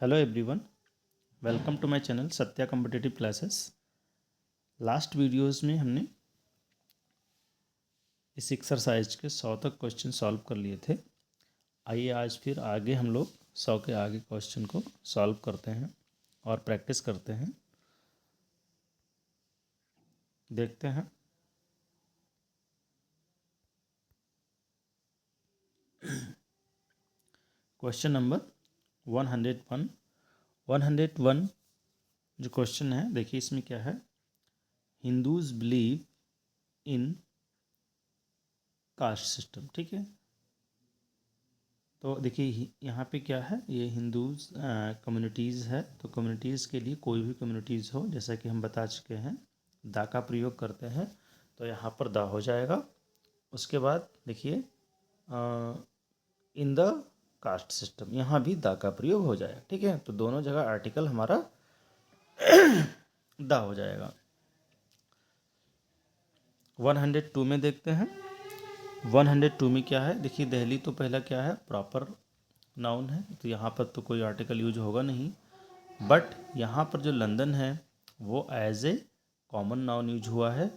Hello everyone, welcome to my channel Satya competitive classes. Last videos में हमने इस exercise के 100 तक क्वेश्चन सॉल्व कर लिए थे। आइए आज फिर आगे हम लोग 100 के आगे क्वेश्चन को सॉल्व करते हैं और प्रैक्टिस करते हैं। देखते हैं। क्वेश्चन नंबर 101 101 जो क्वेश्चन है, देखिए इसमें क्या है। Hindus believe in caste system. ठीक है, तो देखिए यहाँ पे क्या है, ये हिंदूज कम्युनिटीज़ है। तो कम्युनिटीज़ के लिए कोई भी कम्युनिटीज़ हो, जैसा कि हम बता चुके हैं, दा का प्रयोग करते हैं, तो यहाँ पर दा हो जाएगा। उसके बाद देखिए इन द कास्ट सिस्टम, यहाँ भी दा का प्रयोग हो जाएगा। ठीक है, तो दोनों जगह आर्टिकल हमारा दा हो जाएगा। 102 में देखते हैं। 102 में क्या है, देखिए दिल्ली तो पहला क्या है, प्रॉपर नाउन है, तो यहाँ पर तो कोई आर्टिकल यूज होगा नहीं। बट यहाँ पर जो लंदन है वो as a common noun use हुआ है,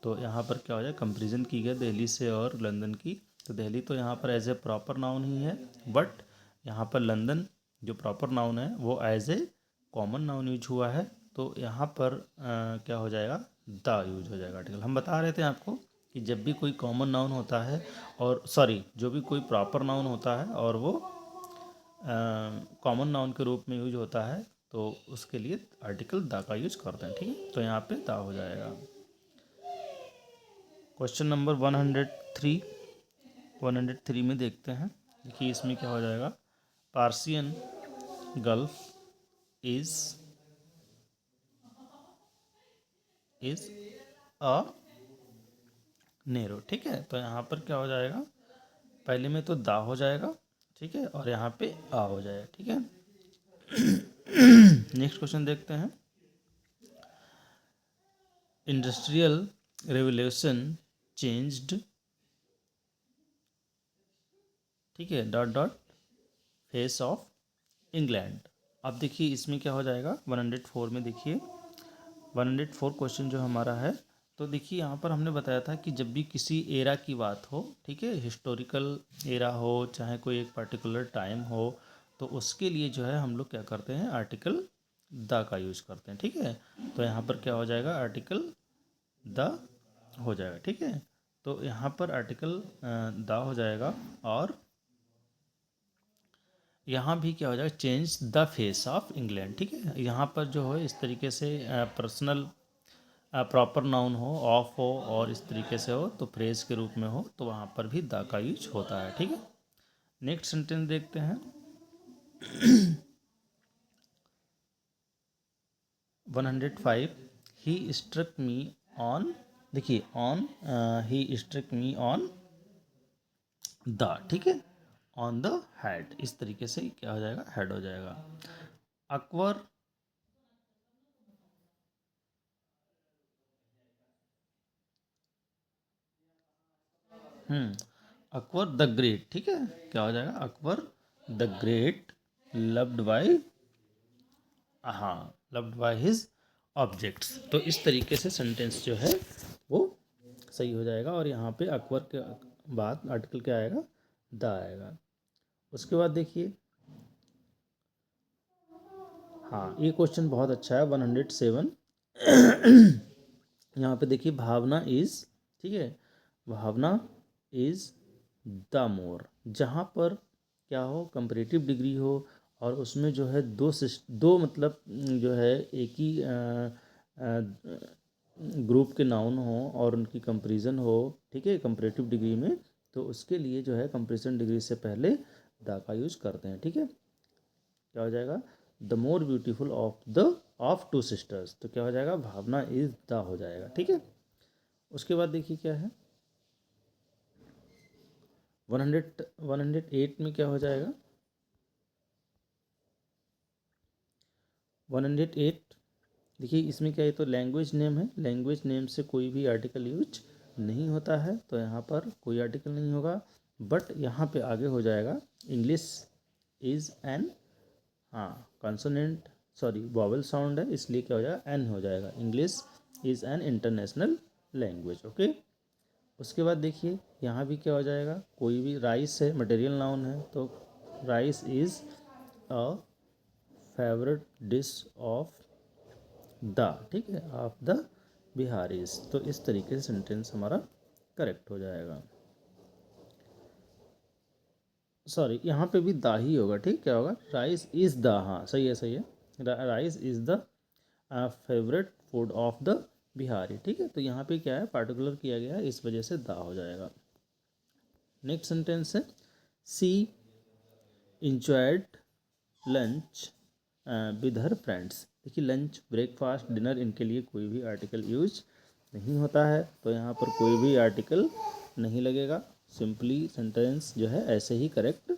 तो यहाँ पर क्या हो जाए, कंपेरिजन की गई दिल्ली से और लंदन की। तो दिल्ली तो यहाँ पर एज ए प्रॉपर नाउन ही है, बट यहाँ पर लंदन जो प्रॉपर नाउन है वो as a common noun use हुआ है, तो यहाँ पर क्या हो जाएगा, द यूज हो जाएगा आर्टिकल। हम बता रहे थे आपको कि जब भी कोई कॉमन नाउन होता है और जो भी कोई प्रॉपर नाउन होता है और वो कॉमन नाउन के रूप में यूज होता है, तो उसके लिए आर्टिकल दा का यूज करते हैं। ठीक है, तो यहाँ पे दा हो जाएगा। क्वेश्चन नंबर 103 में देखते हैं। देखिए इसमें क्या हो जाएगा, Persian gulf is a narrow. ठीक है, तो यहाँ पर क्या हो जाएगा, पहले में तो दा हो जाएगा, ठीक है, और यहाँ पे आ हो जाएगा। ठीक है, नेक्स्ट क्वेश्चन देखते हैं। इंडस्ट्रियल रेवोल्यूशन चेंज्ड, ठीक है, dot dot face of England. अब देखिए इसमें क्या हो जाएगा, 104 में देखिए 104 क्वेश्चन जो हमारा है, तो देखिए यहाँ पर हमने बताया था कि जब भी किसी एरा की बात हो, ठीक है, हिस्टोरिकल एरा हो चाहे कोई एक पर्टिकुलर टाइम हो, तो उसके लिए जो है हम लोग क्या करते हैं, आर्टिकल द का यूज करते हैं। ठीक है, तो यहाँ पर क्या हो जाएगा, आर्टिकल द हो जाएगा। ठीक है, तो यहाँ पर आर्टिकल द हो जाएगा, और यहाँ भी क्या हो जाएगा, change the face of England. ठीक है, यहाँ पर जो है इस तरीके से पर्सनल प्रॉपर नाउन हो, ऑफ हो और इस तरीके से हो, तो फ्रेज के रूप में हो, तो वहाँ पर भी द का यूज होता है। ठीक है, नेक्स्ट सेंटेंस देखते हैं। 105 ही स्ट्रक मी ऑन, देखिए on, he struck me on the, ठीक है, ऑन द हेड, इस तरीके से क्या हो जाएगा, हेड हो जाएगा। अकबर अकबर द ग्रेट, ठीक है, क्या हो जाएगा, Akbar the great loved by, हाँ, लव्ड बाय हिज ऑब्जेक्ट्स। तो इस तरीके से सेंटेंस जो है वो सही हो जाएगा, और यहाँ पे अकबर के बाद आर्टिकल क्या आएगा, द आएगा। उसके बाद देखिए, हाँ, ये क्वेश्चन बहुत अच्छा है, 107। यहाँ पे देखिए भावना इज, ठीक है, भावना इज द मोर, जहाँ पर क्या हो, कंपैरेटिव डिग्री हो, और उसमें जो है दो मतलब जो है एक ही ग्रुप के नाउन हो और उनकी कंपैरिजन हो, ठीक है, कंपैरेटिव डिग्री में, तो उसके लिए जो है कंपैरिजन डिग्री से पहले द का यूज करते हैं। ठीक है, क्या हो जाएगा, the more beautiful of two sisters, तो क्या हो जाएगा, भावना इज द हो जाएगा। ठीक है, उसके बाद देखिए क्या है, 108 में क्या हो जाएगा, 108 देखिए इसमें क्या है, तो लैंग्वेज नेम है, लैंग्वेज नेम से कोई भी आर्टिकल यूज नहीं होता है, तो यहाँ पर कोई आर्टिकल नहीं होगा। बट यहाँ पे आगे हो जाएगा, इंग्लिश इज़ एन हाँ कॉन्सोनेंट सॉरी वॉवल साउंड है, इसलिए क्या हो जाएगा, एन हो जाएगा। English is an international language. Okay, उसके बाद देखिए यहाँ भी क्या हो जाएगा, कोई भी राइस है, मटेरियल नाउन है, तो rice is a favourite dish of the, ठीक है, ऑफ द बिहारीज। तो इस तरीके से सेंटेंस हमारा करेक्ट हो जाएगा। सॉरी यहाँ पे भी दा ही होगा, ठीक, क्या होगा, राइस इज़ द, हाँ सही है सही है, rice is the favourite food of the Bihari, ठीक है। तो यहाँ पे क्या है, पार्टिकुलर किया गया है, इस वजह से दा हो जाएगा। नेक्स्ट सेंटेंस है she enjoyed lunch with her friends. देखिए लंच, ब्रेकफास्ट, डिनर, इनके लिए कोई भी आर्टिकल यूज नहीं होता है, तो यहाँ पर कोई भी आर्टिकल नहीं लगेगा, सिंपली सेंटेंस जो है ऐसे ही करेक्ट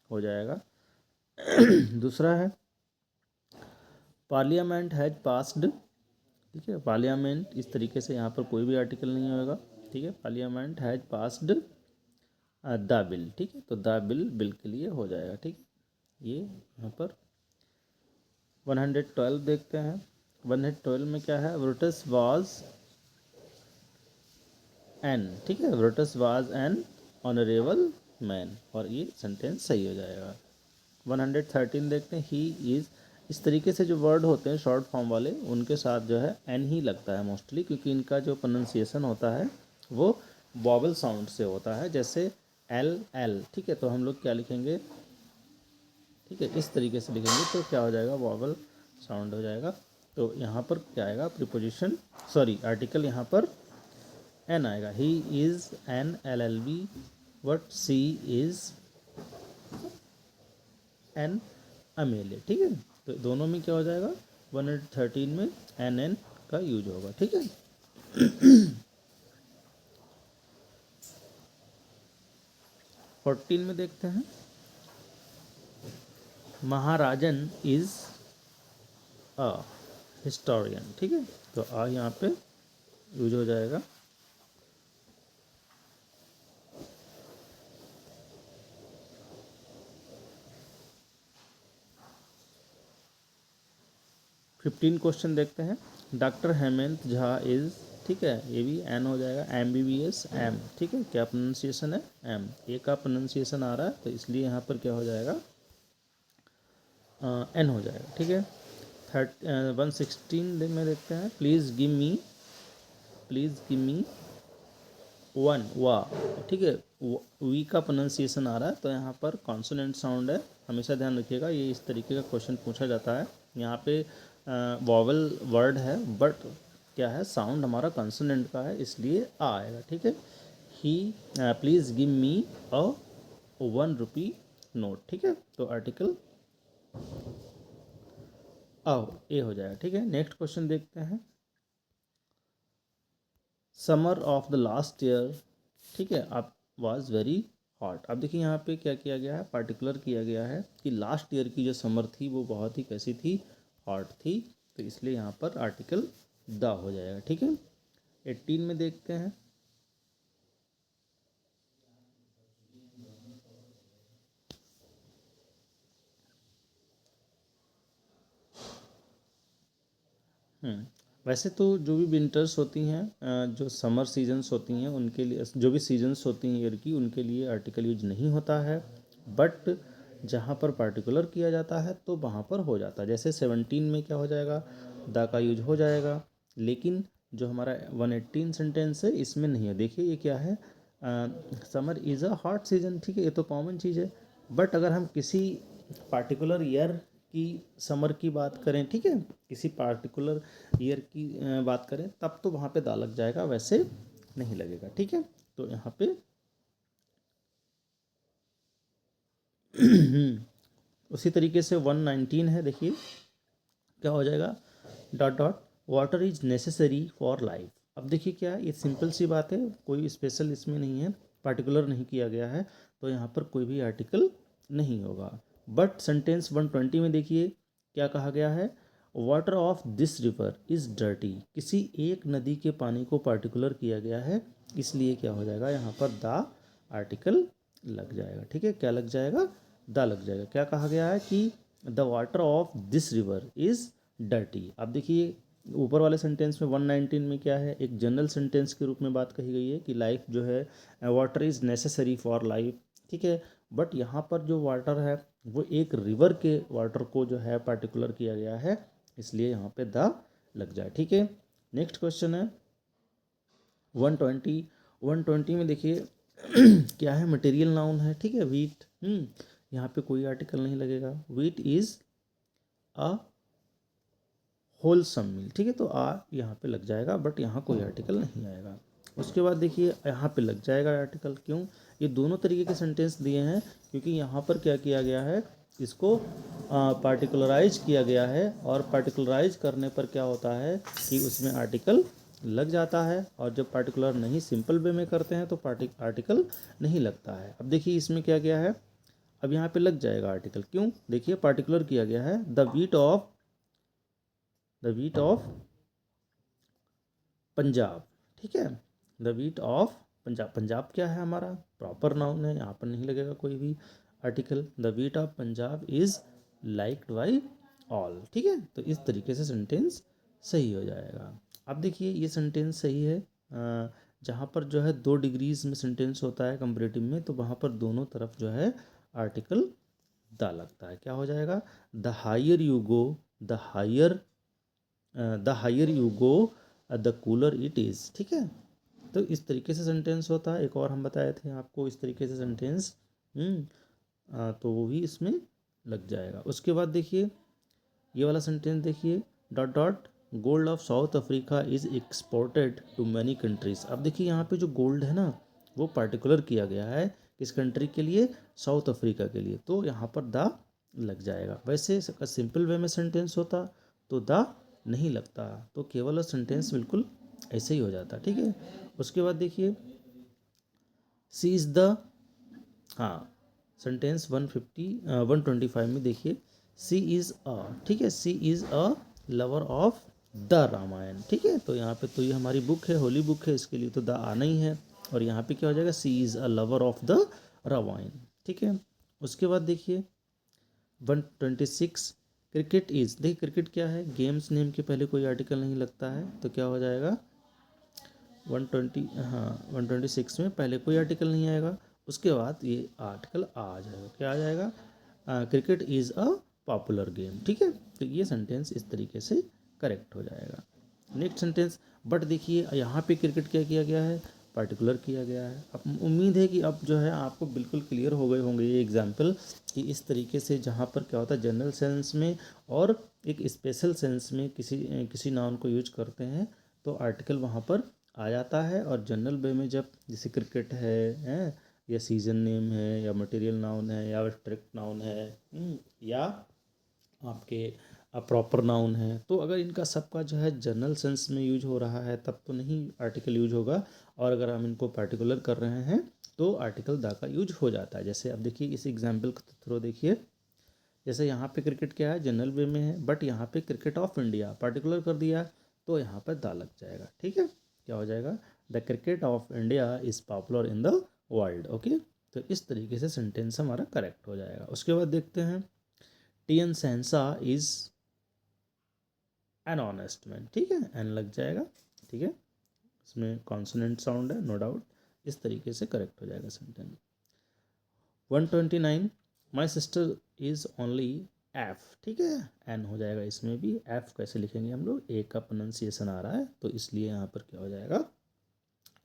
हो जाएगा। दूसरा है पार्लियामेंट हैज पास्ड, ठीक है, पार्लियामेंट, इस तरीके से यहाँ पर कोई भी आर्टिकल नहीं होगा, ठीक है, parliament has passed the bill, ठीक है, तो द बिल बिल के लिए हो जाएगा, ठीक है। ये यहाँ पर 112 देखते हैं। 112 में क्या है, ब्रुटस वाज एन, ठीक है, Brutus was an honourable man, और ये सेंटेंस सही हो जाएगा। 113 देखते हैं, ही इज़, इस तरीके से जो वर्ड होते हैं शॉर्ट फॉर्म वाले, उनके साथ जो है एन ही लगता है मोस्टली, क्योंकि इनका जो प्रोनाउंसिएशन होता है वो वॉवल साउंड से होता है, जैसे एल एल, ठीक है, तो हम लोग क्या लिखेंगे, ठीक है, इस तरीके से लिखेंगे तो क्या हो जाएगा, वॉवल साउंड हो जाएगा। तो यहाँ पर क्या आएगा, प्रीपोजिशन सॉरी आर्टिकल यहाँ पर एन आएगा। He is an LLB, but she is an MLA, ठीक है, तो दोनों में क्या हो जाएगा, 113 में एन का यूज होगा, ठीक है। 14 में देखते हैं, महाराजन इज़ अ हिस्टोरियन, ठीक है, तो आ यहाँ पे यूज हो जाएगा। फिफ्टीन क्वेश्चन देखते हैं, डॉक्टर हेमंत झा इज़, ठीक है, ये भी एन हो जाएगा, MBBS एम, ठीक है, क्या प्रोनाउंसिएशन है, एम, ए का प्रोनाउंसिएशन आ रहा है, तो इसलिए यहाँ पर क्या हो जाएगा, एन हो जाएगा, ठीक है। 116 में देखते हैं, प्लीज़ गिव मी वन वा, ठीक है, वी का प्रोनाउंसिएशन आ रहा है, तो यहाँ पर कॉन्सोनेंट साउंड है, हमेशा ध्यान रखिएगा, ये इस तरीके का क्वेश्चन पूछा जाता है। यहाँ पे वॉवल वर्ड है, बट क्या है, साउंड हमारा कॉन्सोनेंट का है, इसलिए आ आएगा, ठीक है। He please give me a 1 rupee note, ठीक है, तो आर्टिकल आओ ए हो जाएगा, ठीक है। नेक्स्ट क्वेश्चन देखते हैं, summer of the last year, ठीक है, आप वाज वेरी हॉट। अब देखिए यहाँ पे क्या किया गया है, पार्टिकुलर किया गया है कि लास्ट ईयर की जो समर थी वो बहुत ही कैसी थी, हॉट थी, तो इसलिए यहाँ पर आर्टिकल द हो जाएगा, ठीक है। 18 में देखते हैं, वैसे तो जो भी विंटर्स होती हैं, जो समर सीजन्स होती हैं, उनके लिए जो भी सीजन्स होती हैं ईयर की, उनके लिए आर्टिकल यूज नहीं होता है, बट जहाँ पर पार्टिकुलर किया जाता है तो वहाँ पर हो जाता है। जैसे 17 में क्या हो जाएगा, द का यूज हो जाएगा, लेकिन जो हमारा 118 सेंटेंस है इसमें नहीं है। देखिए ये क्या है, summer is a hot season, ठीक है, ये तो कॉमन चीज़ है, बट अगर हम किसी पार्टिकुलर ईयर की समर की बात करें, ठीक है, किसी पार्टिकुलर ईयर की बात करें, तब तो वहाँ पे दा लग जाएगा, वैसे नहीं लगेगा, ठीक है। तो यहाँ पे उसी तरीके से 119 है, देखिए क्या हो जाएगा, dot dot water is necessary for life. अब देखिए क्या है, ये सिंपल सी बात है, कोई स्पेशल इसमें नहीं है, पार्टिकुलर नहीं किया गया है, तो यहाँ पर कोई भी आर्टिकल नहीं होगा। बट सेंटेंस 120 में देखिए क्या कहा गया है, water of this river is dirty. किसी एक नदी के पानी को पार्टिकुलर किया गया है, इसलिए क्या हो जाएगा, यहाँ पर द आर्टिकल लग जाएगा, ठीक है, क्या लग जाएगा, द लग जाएगा। क्या कहा गया है कि the water of this river is dirty. अब देखिए ऊपर वाले सेंटेंस में 119 में क्या है, एक जनरल सेंटेंस के रूप में बात कही गई है कि लाइफ जो है water is necessary for life, ठीक है। बट यहाँ पर जो वाटर है वो एक रिवर के वाटर को जो है पार्टिकुलर किया गया है, इसलिए यहाँ पे द लग जाए, ठीक है। नेक्स्ट क्वेश्चन है 120। 120 में देखिए क्या है, मटेरियल नाउन है, ठीक है, वीट। यहाँ पे कोई आर्टिकल नहीं लगेगा। वीट इज़ अ होलसम मील, ठीक है, तो यहाँ पे लग जाएगा, बट यहाँ कोई आर्टिकल नहीं आएगा। उसके बाद देखिए यहाँ पे लग जाएगा आर्टिकल, क्यों, ये दोनों तरीके के सेंटेंस दिए हैं, क्योंकि यहाँ पर क्या किया गया है, इसको पार्टिकुलराइज किया गया है, और पार्टिकुलराइज करने पर क्या होता है कि उसमें आर्टिकल लग जाता है, और जब पार्टिकुलर नहीं सिंपल वे में करते हैं तो आर्टिकल नहीं लगता है। अब देखिए इसमें क्या गया है, अब यहाँ पे लग जाएगा आर्टिकल, क्यों, देखिए पार्टिकुलर किया गया है, द वीट ऑफ पंजाब, ठीक है, the wheat of Punjab. Punjab क्या है हमारा प्रॉपर नाउन है, यहाँ पर नहीं लगेगा कोई भी article. The wheat of Punjab is liked by all, ठीक है, तो इस तरीके से सेंटेंस सही हो जाएगा। अब देखिए ये सेंटेंस सही है जहाँ पर जो है 2 डिग्रीज में सेंटेंस होता है कंपैरेटिव में, तो वहाँ पर दोनों तरफ जो है आर्टिकल द लगता है। क्या हो जाएगा, the higher you go, the higher you go the cooler it is, ठीक है, तो इस तरीके से सेंटेंस होता है। एक और हम बताए थे आपको इस तरीके से सेंटेंस, तो वो भी इसमें लग जाएगा। उसके बाद देखिए ये वाला सेंटेंस देखिए, dot dot gold of South Africa is exported to many countries. अब देखिए यहाँ पे जो गोल्ड है ना वो पार्टिकुलर किया गया है किस कंट्री के लिए, साउथ अफ्रीका के लिए, तो यहाँ पर द लग जाएगा। वैसे सिंपल वे में सेंटेंस होता तो द नहीं लगता, तो केवल सेंटेंस बिल्कुल ऐसे ही हो जाता, ठीक है। उसके बाद देखिए सी इज़ द, हाँ, सेंटेंस 125 में देखिए सी इज़ अ, ठीक है, she is a lover of the Ramayan, ठीक है, तो यहाँ पे तो ये हमारी बुक है, होली बुक है, इसके लिए तो द आना ही है, और यहाँ पे क्या हो जाएगा, she is a lover of the Ramayan, ठीक है। उसके बाद देखिए 126 क्रिकेट इज़, देखिए क्रिकेट क्या है, गेम्स नेम के पहले कोई आर्टिकल नहीं लगता है, तो क्या हो जाएगा 120, हाँ 126 में पहले कोई आर्टिकल नहीं आएगा, उसके बाद ये आर्टिकल आ जाएगा, क्या आ जाएगा, cricket is a popular game, ठीक है, तो ये सेंटेंस इस तरीके से करेक्ट हो जाएगा। नेक्स्ट सेंटेंस, बट देखिए यहाँ पे क्रिकेट क्या किया गया है, पार्टिकुलर किया गया है। अब उम्मीद है कि अब जो है आपको बिल्कुल क्लियर हो गए होंगे ये एग्जाम्पल, कि इस तरीके से जहाँ पर क्या होता है जनरल सेंस में और एक स्पेशल सेंस में किसी नाउन को यूज करते हैं तो आर्टिकल वहाँ पर आ जाता है, और जनरल वे में जब जैसे क्रिकेट है या सीजन नेम है या मटेरियल नाउन है या एब्स्ट्रैक्ट नाउन है, या आपके प्रॉपर नाउन है, तो अगर इनका सबका जो है जनरल सेंस में यूज हो रहा है तब तो नहीं आर्टिकल यूज होगा, और अगर हम इनको पार्टिकुलर कर रहे हैं तो आर्टिकल दा का यूज हो जाता है। जैसे अब देखिए इस एग्जाम्पल के थ्रू देखिए, जैसे यहाँ पे क्रिकेट क्या है जनरल वे में है, बट यहाँ पे क्रिकेट ऑफ इंडिया पार्टिकुलर कर दिया तो यहाँ पर दा लग जाएगा, ठीक है, क्या हो जाएगा, the cricket of India is popular in the world, okay, तो इस तरीके से सेंटेंस हमारा करेक्ट हो जाएगा। उसके बाद देखते हैं टी एन सेंसा इज़ एन ऑनेस्ट मैन, ठीक है, एन लग जाएगा, ठीक है, इसमें कॉन्सोनेंट साउंड है नो डाउट, इस तरीके से करेक्ट हो जाएगा sentence. 129 my sister is only F, ठीक है, एन हो जाएगा, इसमें भी एफ कैसे लिखेंगे हम लोग, ए का प्रोनाउंसिएशन आ रहा है तो इसलिए यहाँ पर क्या हो जाएगा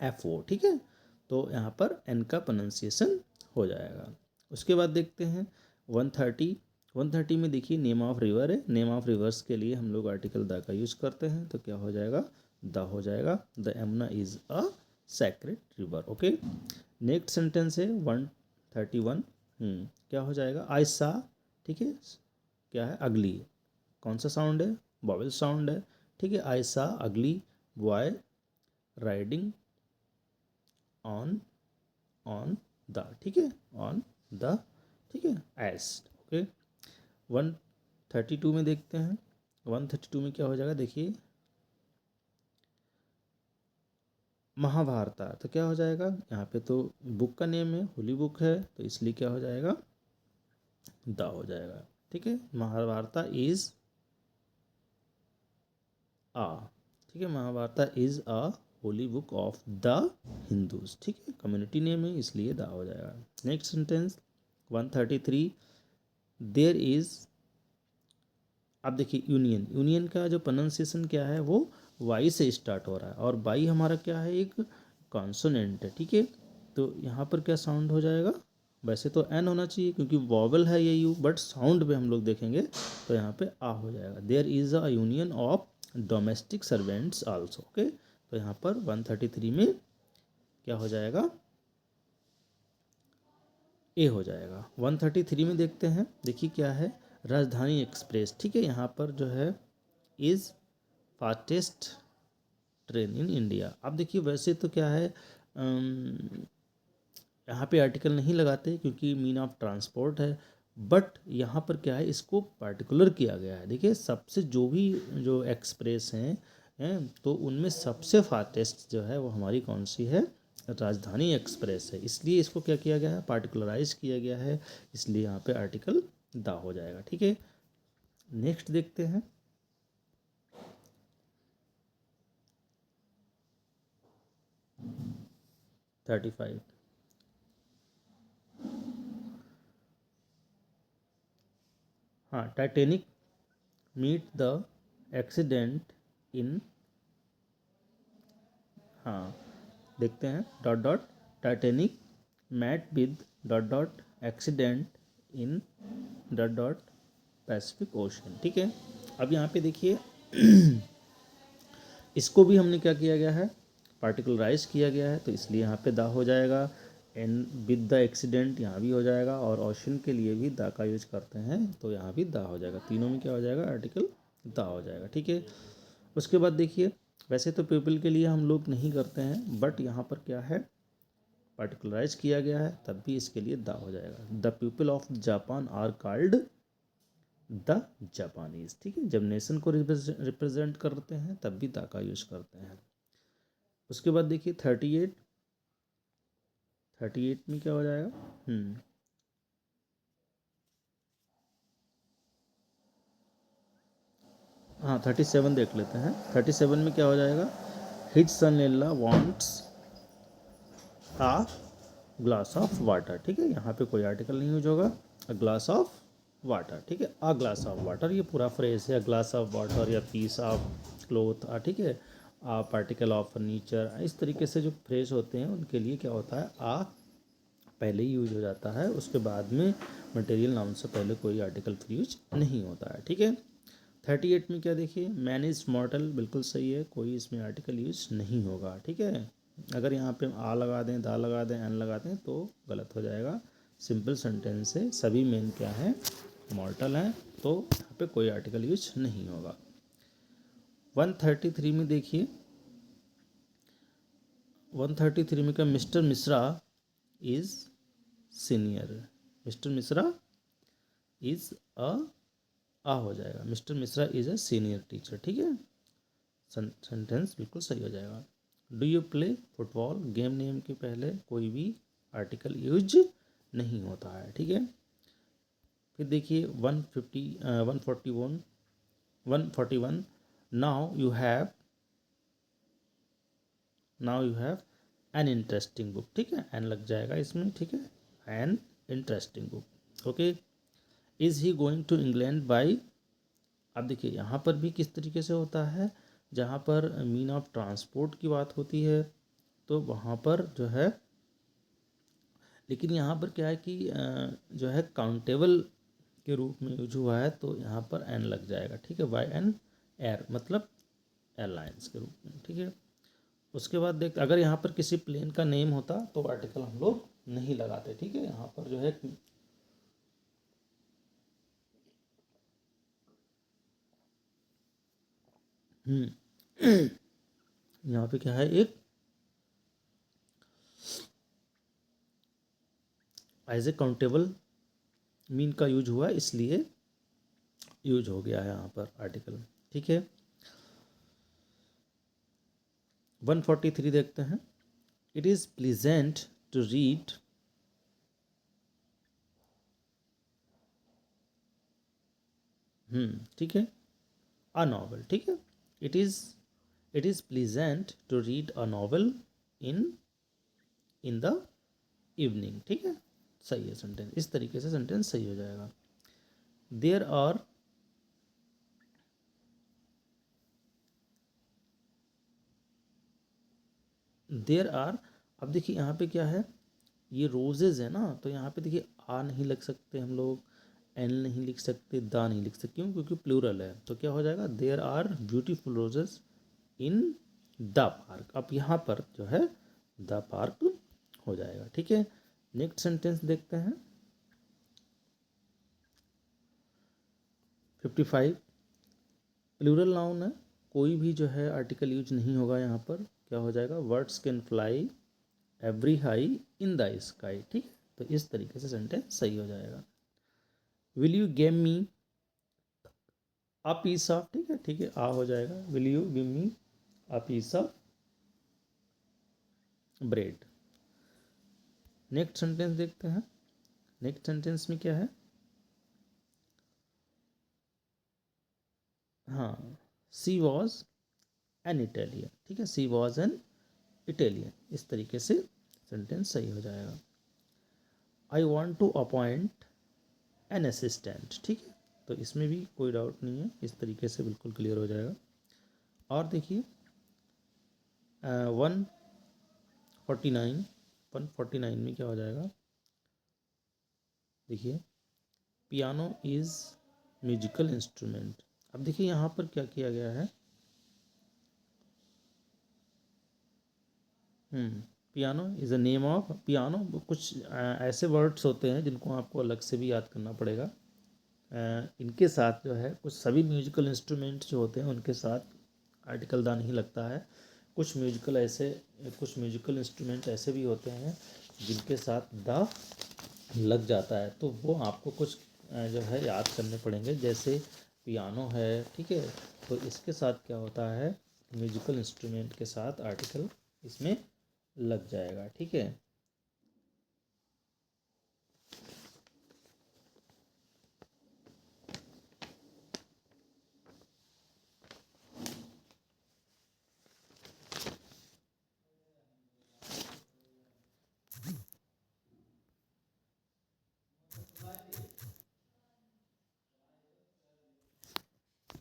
एफ ओ, ठीक है, तो यहाँ पर एन का प्रोनाउंसिएशन हो जाएगा। उसके बाद देखते हैं 130। 130 में देखिए नेम ऑफ रिवर है, नेम ऑफ रिवर्स के लिए हम लोग आर्टिकल द का यूज़ करते हैं, तो क्या हो जाएगा द हो जाएगा, the Yamuna is a sacred river, okay. Next sentence है 131, क्या हो जाएगा आई सा, ठीक है, क्या है अगली, कौन सा साउंड है, वॉवेल साउंड है, ठीक है, आई सा अगली बॉय राइडिंग ऑन द, ठीक है, ऑन द, ठीक है, एस्ट, ओके। 132 में देखते हैं, 132 में क्या हो जाएगा देखिए महाभारता, तो क्या हो जाएगा, यहाँ पे तो बुक का नेम है होली बुक है तो इसलिए क्या हो जाएगा द हो जाएगा। ठीक है, महाभारता इज आ, ठीक है, Mahabharata is a holy book of the Hindus, ठीक है, कम्युनिटी नेम है इसलिए द हो जाएगा। नेक्स्ट सेंटेंस 133, देयर इज, अब देखिए यूनियन, यूनियन का जो प्रोनाउंसिएशन क्या है वो वाई से स्टार्ट हो रहा है और वाई हमारा क्या है, एक कॉन्सोनेंट है, ठीक है, तो यहाँ पर क्या साउंड हो जाएगा, वैसे तो एन होना चाहिए क्योंकि वॉवल है ये यू, बट साउंड पे हम लोग देखेंगे तो यहाँ पे आ हो जाएगा। There is a union of domestic servants also, okay, तो यहाँ पर 133 में क्या हो जाएगा, ए हो जाएगा। 133 में देखते हैं, देखिए क्या है, राजधानी एक्सप्रेस, ठीक है, यहाँ पर जो है is fastest train in India. अब देखिए वैसे तो क्या है, यहाँ पे आर्टिकल नहीं लगाते क्योंकि मीन ऑफ ट्रांसपोर्ट है, बट यहाँ पर क्या है, इसको पार्टिकुलर किया गया है। देखिए सबसे जो भी जो एक्सप्रेस हैं तो उनमें सबसे फास्टेस्ट जो है वो हमारी कौन सी है, राजधानी एक्सप्रेस है, इसलिए इसको क्या किया गया है, पार्टिकुलराइज किया गया है, इसलिए यहाँ पे आर्टिकल द हो जाएगा, ठीक है। नेक्स्ट देखते हैं 35, हाँ, Titanic meet the accident in, हाँ, देखते हैं dot dot, Titanic met with dot dot accident in dot dot Pacific Ocean, ठीक है। अब यहाँ पे देखिए इसको भी हमने क्या किया गया है, पार्टिकुलराइज किया गया है, तो इसलिए यहाँ पे द हो जाएगा। एंड विद द एक्सीडेंट यहाँ भी हो जाएगा, और ओशन के लिए भी द का यूज करते हैं तो यहाँ भी द हो जाएगा, तीनों में क्या हो जाएगा, आर्टिकल द हो जाएगा, ठीक है। उसके बाद देखिए वैसे तो पीपल के लिए हम लोग नहीं करते हैं, बट यहाँ पर क्या है, पार्टिकुलराइज किया गया है तब भी इसके लिए द हो जाएगा। The people of Japan are called the Japanese, ठीक है, जब नेशन को रिप्रेजेंट करते हैं तब भी द का यूज करते हैं। उसके बाद देखिए 38, 38 में क्या हो जाएगा, हाँ 37 देख लेते हैं। 37 में क्या हो जाएगा, his son Ella wants a glass of water, ठीक है, यहाँ पे कोई आर्टिकल नहीं यूज होगा, अ ग्लास ऑफ वाटर, ठीक है, अ ग्लास ऑफ वाटर ये पूरा फ्रेज है, ग्लास ऑफ वाटर या पीस ऑफ क्लोथ, ठीक है, आ पार्टिकल ऑफ फर्नीचर, इस तरीके से जो फ्रेज होते हैं उनके लिए क्या होता है, आ पहले ही यूज हो जाता है, उसके बाद में मटेरियल नाउन से पहले कोई आर्टिकल फिर यूज नहीं होता है, ठीक है। 38 में क्या देखिए, मैन इज मॉर्टल, बिल्कुल सही है, कोई इसमें आर्टिकल यूज नहीं होगा, ठीक है। अगर यहाँ पे आ लगा दें, दा लगा दें, एन लगा दें तो गलत हो जाएगा। सिंपल सेंटेंस है, सभी मैन क्या है, मॉर्टल हैं, तो यहाँ पे कोई आर्टिकल यूज नहीं होगा। 133 में देखिए, 133 में क्या, mister Mishra is senior, mister Mishra is a हो जाएगा, mister Mishra is a senior teacher, ठीक है, सेंटेंस बिल्कुल सही हो जाएगा। Do you play football, game name के पहले कोई भी आर्टिकल यूज नहीं होता है, ठीक है। फिर देखिए 141, 141, now you have an interesting book, ठीक है, एन लग जाएगा इसमें, ठीक है, an interesting book, okay. Is he going to England by, अब देखिए यहाँ पर भी किस तरीके से होता है, जहाँ पर मीन ऑफ ट्रांसपोर्ट की बात होती है तो वहाँ पर जो है, लेकिन यहाँ पर क्या है कि जो है काउंटेबल के रूप में यूज हुआ है तो यहाँ पर एन लग जाएगा, ठीक है, बाय एन एयर मतलब एयरलाइंस के रूप में, ठीक है। उसके बाद देख, अगर यहाँ पर किसी प्लेन का नेम होता तो आर्टिकल हम लोग नहीं लगाते, ठीक है, यहाँ पर जो है यहाँ पे क्या है, एक एज ए काउंटेबल मीन का यूज हुआ इसलिए यूज हो गया है यहाँ पर आर्टिकल, ठीक है। 143 देखते हैं, it is pleasant to read, ठीक है, अ नॉवल, ठीक है, it is pleasant to read a novel in in the evening, ठीक है, सही है सेंटेंस, इस तरीके से सेंटेंस सही हो जाएगा। देयर आर देयर आर अब देखिए यहाँ पे क्या है, ये रोजेज है ना, तो यहाँ पे देखिए आ नहीं लिख सकते हम लोग, एन नहीं लिख सकते, दा नहीं लिख सकते, क्यों, क्योंकि प्लूरल है, तो क्या हो जाएगा, there are beautiful roses in the park. अब यहाँ पर जो है द पार्क हो जाएगा, ठीक है। नेक्स्ट सेंटेंस देखते हैं 55, प्लूरल नाउन है, कोई भी जो है आर्टिकल यूज नहीं होगा यहाँ पर, क्या हो जाएगा, words can fly every high in the sky, ठीक है, तो इस तरीके से सेंटेंस सही हो जाएगा। Will you game me a piece of, ठीक है, ठीक है, आ हो जाएगा, will you give me a piece of bread. Next sentence देखते हैं, नेक्स्ट सेंटेंस में क्या है, हाँ, सी वॉज एन इटालियन, ठीक है, सी वॉज एन इटालियन, इस तरीके से सेंटेंस सही हो जाएगा। I want to appoint an assistant, ठीक है, तो इसमें भी कोई डाउट नहीं है, इस तरीके से बिल्कुल क्लियर हो जाएगा। और देखिए 149 149 में क्या हो जाएगा, देखिए पियानो इज़ म्यूजिकल इंस्ट्रूमेंट। अब देखिए यहाँ पर क्या किया गया है, piano is a name of piano, कुछ ऐसे वर्ड्स होते हैं जिनको आपको अलग से भी याद करना पड़ेगा। इनके साथ जो है कुछ सभी म्यूजिकल इंस्ट्रूमेंट जो होते हैं उनके साथ आर्टिकल दा नहीं लगता है। कुछ म्यूजिकल इंस्ट्रूमेंट ऐसे भी होते हैं जिनके साथ दा लग जाता है, तो वो आपको कुछ जो है याद करने पड़ेंगे, जैसे पियानो है, ठीक है, तो इसके साथ क्या होता है, म्यूजिकल इंस्ट्रूमेंट के साथ आर्टिकल इसमें लग जाएगा, ठीक है।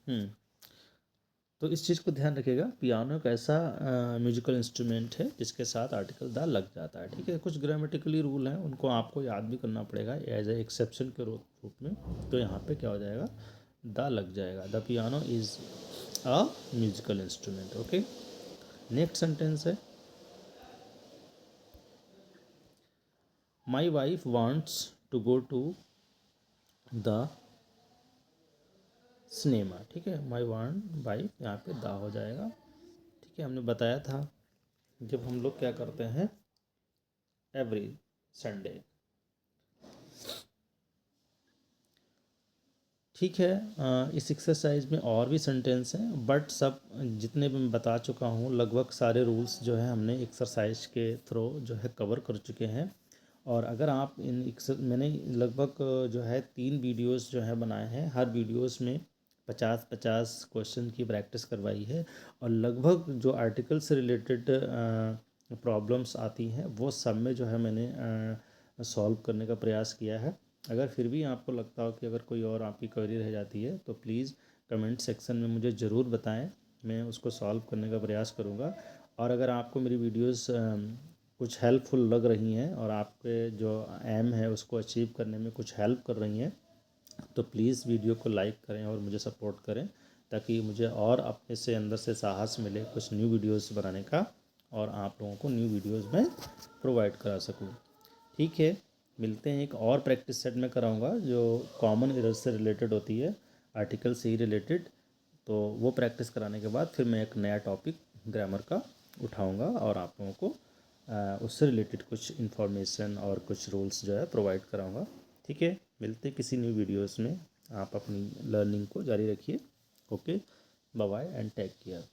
हम्म तो इस चीज़ को ध्यान रखिएगा, पियानो एक ऐसा म्यूजिकल इंस्ट्रूमेंट है जिसके साथ आर्टिकल द लग जाता है, ठीक है। कुछ ग्रामेटिकली रूल हैं उनको आपको याद भी करना पड़ेगा एज ए एक्सेप्शन के रूप में, तो यहाँ पे क्या हो जाएगा, द लग जाएगा, the piano is a musical instrument, okay. Next sentence है, my wife wants to go to the cinema, ठीक है, माई वांट वाइफ, यहाँ पे द हो जाएगा, ठीक है। हमने बताया था जब हम लोग क्या करते हैं एवरी संडे, ठीक है। इस एक्सरसाइज में और भी सेंटेंस हैं, बट सब जितने भी मैं बता चुका हूँ लगभग सारे रूल्स जो है हमने एक्सरसाइज के थ्रू जो है कवर कर चुके हैं। और अगर आप मैंने लगभग जो है 3 वीडियोस जो है बनाए हैं, हर वीडियोस में 50-50 क्वेश्चन की प्रैक्टिस करवाई है, और लगभग जो आर्टिकल से रिलेटेड प्रॉब्लम्स आती हैं वो सब में जो है मैंने सॉल्व करने का प्रयास किया है। अगर फिर भी आपको लगता हो कि अगर कोई और आपकी क्वेरी रह जाती है तो प्लीज़ कमेंट सेक्शन में मुझे ज़रूर बताएं, मैं उसको सॉल्व करने का प्रयास करूँगा। और अगर आपको मेरी वीडियोस कुछ हेल्पफुल लग रही हैं और आपके जो एम है उसको अचीव करने में कुछ हेल्प कर रही हैं, तो प्लीज़ वीडियो को लाइक करें और मुझे सपोर्ट करें, ताकि मुझे और अपने से अंदर से साहस मिले कुछ न्यू वीडियोस बनाने का, और आप लोगों को न्यू वीडियोस में प्रोवाइड करा सकूँ, ठीक है। मिलते हैं, एक और प्रैक्टिस सेट में कराऊंगा जो कॉमन एरर से रिलेटेड होती है, आर्टिकल से ही रिलेटेड, तो वो प्रैक्टिस कराने के बाद फिर मैं एक नया टॉपिक ग्रामर का उठाऊंगा और आप लोगों को उससे रिलेटेड कुछ इन्फॉर्मेशन और कुछ रूल्स जो है प्रोवाइड कराऊंगा, ठीक है। मिलते हैं किसी न्यू वीडियोस में, आप अपनी लर्निंग को जारी रखिए, okay, bye bye and take care.